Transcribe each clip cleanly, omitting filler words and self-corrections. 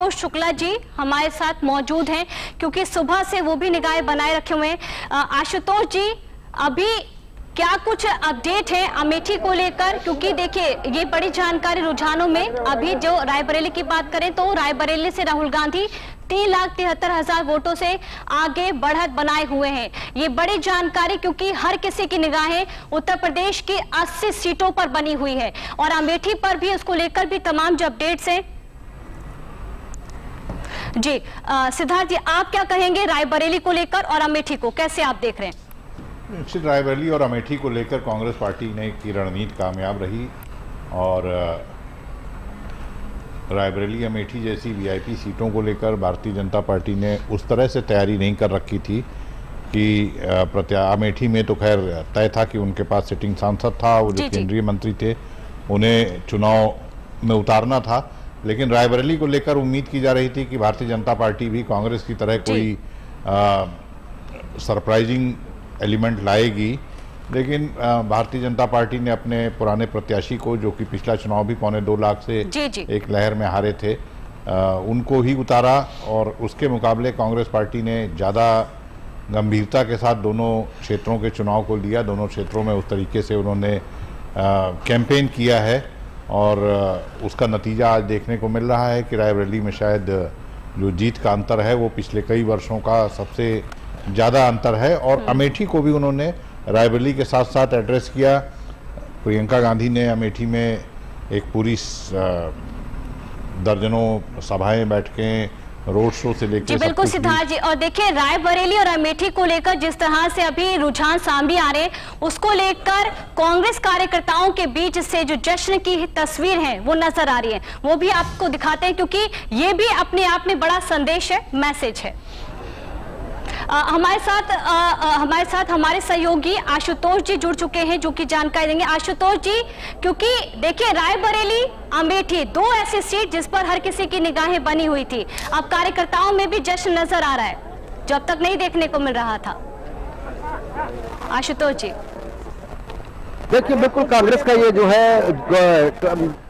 आशुतोष शुक्ला जी हमारे साथ मौजूद हैं क्योंकि सुबह से वो भी निगाहें बनाए रखे हुए हैं। आशुतोष जी, अभी क्या कुछ अपडेट है अमेठी को लेकर? क्योंकि देखिए ये बड़ी जानकारी रुझानों में अभी जो रायबरेली की बात करें तो रायबरेली से राहुल गांधी 3,73,000 वोटों से आगे बढ़त बनाए हुए हैं। ये बड़ी जानकारी क्योंकि हर किसी की निगाहें उत्तर प्रदेश की 80 सीटों पर बनी हुई है और अमेठी पर भी उसको लेकर भी तमाम जो अपडेट्स हैं। जी सिद्धार्थ जी, आप क्या कहेंगे रायबरेली को लेकर और अमेठी को कैसे आप देख रहे हैं? निश्चित रायबरेली और अमेठी को लेकर कांग्रेस पार्टी ने की रणनीति कामयाब रही और रायबरेली अमेठी जैसी वीआईपी सीटों को लेकर भारतीय जनता पार्टी ने उस तरह से तैयारी नहीं कर रखी थी कि अमेठी में तो खैर तय था कि उनके पास सिटिंग सांसद था, वो जो केंद्रीय मंत्री थे उन्हें चुनाव में उतारना था, लेकिन रायबरेली को लेकर उम्मीद की जा रही थी कि भारतीय जनता पार्टी भी कांग्रेस की तरह कोई सरप्राइजिंग एलिमेंट लाएगी। लेकिन भारतीय जनता पार्टी ने अपने पुराने प्रत्याशी को, जो कि पिछला चुनाव भी 2.25 लाख से एक लहर में हारे थे, उनको ही उतारा और उसके मुकाबले कांग्रेस पार्टी ने ज़्यादा गंभीरता के साथ दोनों क्षेत्रों के चुनाव को लिया। दोनों क्षेत्रों में उस तरीके से उन्होंने कैंपेन किया है और उसका नतीजा आज देखने को मिल रहा है कि रायबरेली में शायद जो जीत का अंतर है वो पिछले कई वर्षों का सबसे ज़्यादा अंतर है। और अमेठी को भी उन्होंने रायबरेली के साथ साथ एड्रेस किया। प्रियंका गांधी ने अमेठी में एक पूरी दर्जनों सभाएं, बैठकें, रोड शो से लेकर जी बिल्कुल सिद्धार्थ जी। और देखिए रायबरेली और अमेठी को लेकर जिस तरह से अभी रुझान सामने आ रहे हैं उसको लेकर कांग्रेस कार्यकर्ताओं के बीच से जो जश्न की तस्वीर है वो नजर आ रही है, वो भी आपको दिखाते हैं क्योंकि ये भी अपने आप में बड़ा संदेश है, मैसेज है। हमारे साथ हमारे सहयोगी आशुतोष जी जुड़ चुके हैं जो कि जानकारी देंगे। आशुतोष जी, क्योंकि देखिए रायबरेली अमेठी दो ऐसी सीट जिस पर हर किसी की निगाहें बनी हुई थी, अब कार्यकर्ताओं में भी जश्न नजर आ रहा है जो अब तक नहीं देखने को मिल रहा था। आशुतोष जी, देखिए बिल्कुल कांग्रेस का ये जो है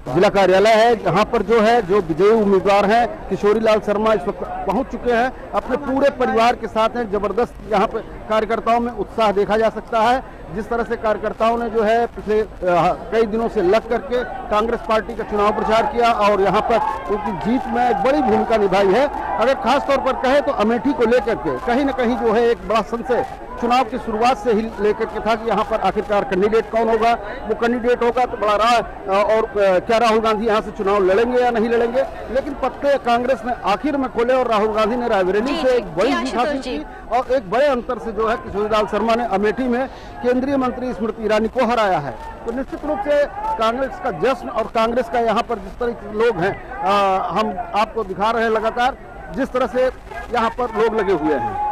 जिला कार्यालय है, जहां पर जो है जो विजयी उम्मीदवार हैं किशोरीलाल शर्मा इस वक्त पहुंच चुके हैं, अपने पूरे परिवार के साथ हैं। जबरदस्त यहाँ पर कार्यकर्ताओं में उत्साह देखा जा सकता है। जिस तरह से कार्यकर्ताओं ने जो है पिछले कई दिनों से लग करके कांग्रेस पार्टी का चुनाव प्रचार किया और यहाँ पर उनकी जीत में एक बड़ी भूमिका निभाई है। अगर खास तौर पर कहें तो अमेठी को लेकर के कहीं न कहीं जो है एक बड़ा संशय चुनाव की शुरुआत से ही लेकर के था कि यहाँ पर आखिरकार कैंडिडेट कौन होगा। वो कैंडिडेट होगा तो बड़ा रहा और क्या राहुल गांधी यहाँ से चुनाव लड़ेंगे या नहीं लड़ेंगे, लेकिन पत्ते कांग्रेस ने आखिर में खोले और राहुल गांधी ने रायबरेली से एक बड़ी जीत हासिल की और एक बड़े अंतर से जो है किशोरीलाल शर्मा ने अमेठी में केंद्रीय मंत्री स्मृति ईरानी को हराया है। तो निश्चित रूप से कांग्रेस का जश्न और कांग्रेस का यहाँ पर जिस तरह के लोग हैं, हम आपको दिखा रहे हैं लगातार जिस तरह से यहाँ पर लोग लगे हुए हैं।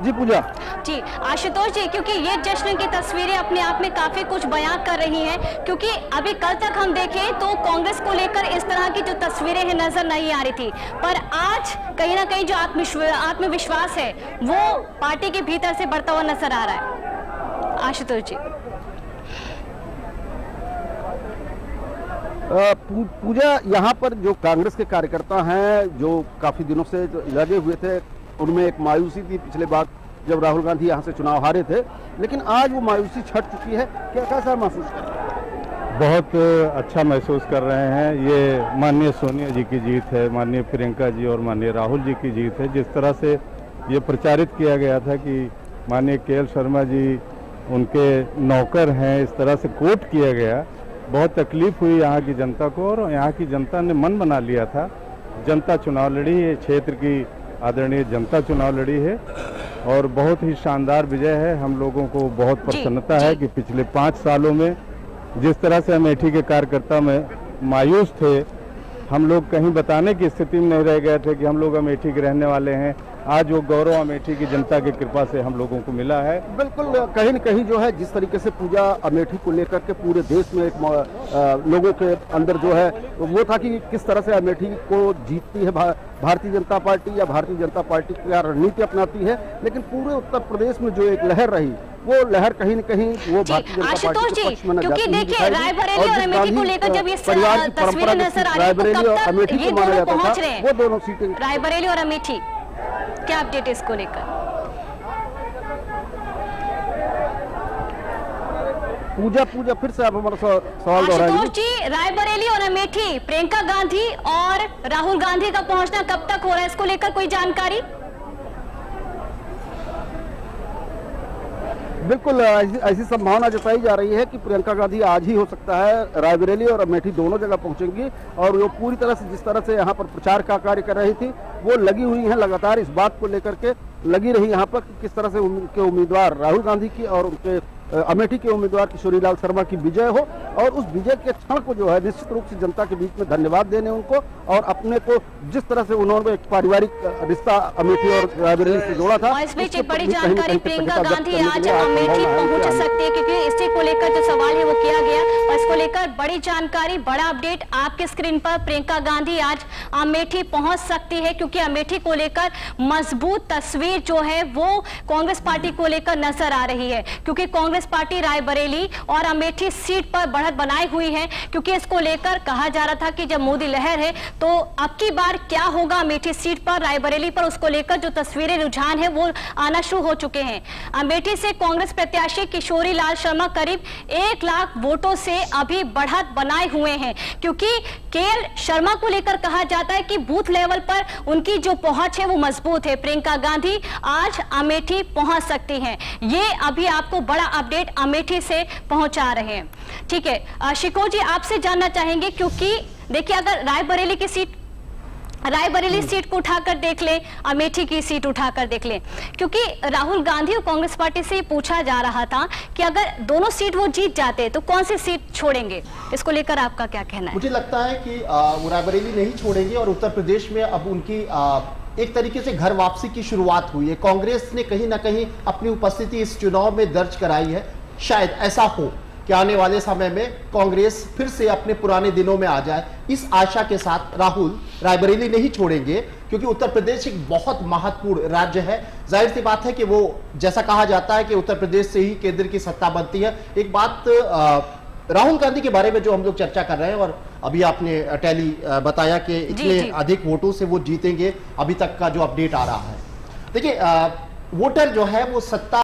जी पूजा जी। आशुतोष जी, क्योंकि ये जश्न की तस्वीरें अपने आप में काफी कुछ बयां कर रही हैं, क्योंकि अभी कल तक हम देखें तो कांग्रेस को लेकर इस तरह की जो तस्वीरें हैं नजर नहीं आ रही थी, पर आज कहीं ना कहीं जो आत्मविश्वास है वो पार्टी के भीतर से बढ़ता हुआ नजर आ रहा है। आशुतोष जी, पूजा यहाँ पर जो कांग्रेस के कार्यकर्ता हैं जो काफी दिनों से जो लगे हुए थे, उनमें एक मायूसी थी पिछले बार जब राहुल गांधी यहाँ से चुनाव हारे थे, लेकिन आज वो मायूसी छट चुकी है। क्या कैसा महसूस कर रहे हैं? बहुत अच्छा महसूस कर रहे हैं। ये माननीय सोनिया जी की जीत है, माननीय प्रियंका जी और माननीय राहुल जी की जीत है। जिस तरह से ये प्रचारित किया गया था कि माननीय के.एल. शर्मा जी उनके नौकर हैं, इस तरह से कोट किया गया, बहुत तकलीफ हुई यहाँ की जनता को और यहाँ की जनता ने मन बना लिया था। जनता चुनाव लड़ी, ये क्षेत्र की आदरणीय जनता चुनाव लड़ी है और बहुत ही शानदार विजय है। हम लोगों को बहुत प्रसन्नता है कि पिछले 5 सालों में जिस तरह से अमेठी के कार्यकर्ता में मायूस थे, हम लोग कहीं बताने की स्थिति में नहीं रह गए थे कि हम लोग अमेठी के रहने वाले हैं, आज वो गौरव अमेठी की जनता की कृपा से हम लोगों को मिला है। बिल्कुल, कहीं न कहीं जो है जिस तरीके से पूजा अमेठी को लेकर के पूरे देश में एक लोगों के अंदर जो है वो था कि किस तरह से अमेठी को जीतती है भारतीय जनता पार्टी या भारतीय जनता पार्टी क्या रणनीति अपनाती है, लेकिन पूरे उत्तर प्रदेश में जो एक लहर रही वो लहर कहीं न कहीं वो भारतीय जनता पार्टी के पक्ष में नजर क्योंकि देखिए रायबरेली और अमेठी को लेकर जब ये तस्वीरें नजर आ रही है तो कब तक ये दोनों पहुंच रहे हैं, वो दोनों सीटें रायबरेली और अमेठी, क्या अपडेट है इसको लेकर? पूजा फिर से आप हमारा सवाल दोहराएंगे। आशुतोष जी, रायबरेली और अमेठी प्रियंका गांधी और राहुल गांधी का पहुंचना कब तक हो रहा है, इसको लेकर कोई जानकारी? बिल्कुल ऐसी संभावना जताई जा रही है कि प्रियंका गांधी आज ही हो सकता है रायबरेली और अमेठी दोनों जगह पहुंचेंगी, और वो पूरी तरह से जिस तरह से यहाँ पर प्रचार का कार्य कर रही थी वो लगी हुई हैं, लगातार इस बात को लेकर के लगी रही यहाँ पर कि किस तरह से उनके उम्मीदवार राहुल गांधी की और उनके अमेठी के उम्मीदवार किशोरीलाल शर्मा की विजय हो, और उस विजय के क्षण को जो है निश्चित रूप से जनता के बीच में धन्यवाद देने उनको, और अपने को जिस तरह से उन्होंने एक पारिवारिक रिश्ता अमेठी और रायबरेली से जोड़ा था। इस बीच एक बड़ी जानकारी, प्रियंका गांधी आज अमेठी पहुंच सकती है, क्योंकि इसी को लेकर जो सवाल है वो किया गया, और इसको लेकर बड़ी जानकारी, बड़ा अपडेट आपके स्क्रीन पर। प्रियंका गांधी आज अमेठी पहुंच सकती है, क्योंकि अमेठी को लेकर मजबूत तस्वीर जो है वो कांग्रेस पार्टी को लेकर नजर आ रही है, क्योंकि कांग्रेस पार्टी रायबरेली और अमेठी सीट पर बढ़त बनाई हुई है, क्योंकि इसको लेकर कहा जा रहा था कि जब मोदी लहर है तो अब की बार क्या होगा अमेठी सीट पर, रायबरेली पर, उसको लेकर जो तस्वीरें रुझान है वो आना शुरू हो चुके हैं। अमेठी से कांग्रेस प्रत्याशी किशोरीलाल शर्मा करीब 1 लाख वोटों से अभी बढ़त बनाए हुए हैं, क्योंकि केएल शर्मा को लेकर कहा जाता है कि बूथ लेवल पर उनकी जो पहुंच है वो मजबूत है। प्रियंका गांधी आज अमेठी पहुंच सकती हैं, ये अभी आपको बड़ा अपडेट अमेठी से पहुंचा रहे हैं। ठीक है शिको जी, आपसे जानना चाहेंगे, क्योंकि देखिए अगर रायबरेली सीट को उठाकर देख ले, अमेठी की सीट उठाकर देख ले, क्योंकि राहुल गांधी और कांग्रेस पार्टी से पूछा जा रहा था कि अगर दोनों सीट वो जीत जाते तो कौन सी सीट छोड़ेंगे, इसको लेकर आपका क्या कहना है? मुझे लगता है कि वो रायबरेली नहीं छोड़ेंगे, और उत्तर प्रदेश में अब उनकी एक तरीके से घर वापसी की शुरुआत हुई है। कांग्रेस ने कहीं ना कहीं अपनी उपस्थिति इस चुनाव में दर्ज कराई है। शायद ऐसा हो कि आने वाले समय में कांग्रेस फिर से अपने पुराने दिनों में आ जाए, इस आशा के साथ राहुल रायबरेली नहीं छोड़ेंगे, क्योंकि उत्तर प्रदेश एक बहुत महत्वपूर्ण राज्य है। जाहिर सी बात है कि वो, जैसा कहा जाता है कि उत्तर प्रदेश से ही केंद्र की सत्ता बनती है। एक बात राहुल गांधी के बारे में जो हम लोग चर्चा कर रहे हैं, और अभी आपने टैली बताया कि इतने अधिक वोटों से वो जीतेंगे, अभी तक का जो अपडेट आ रहा है। देखिए वोटर जो है वो सत्ता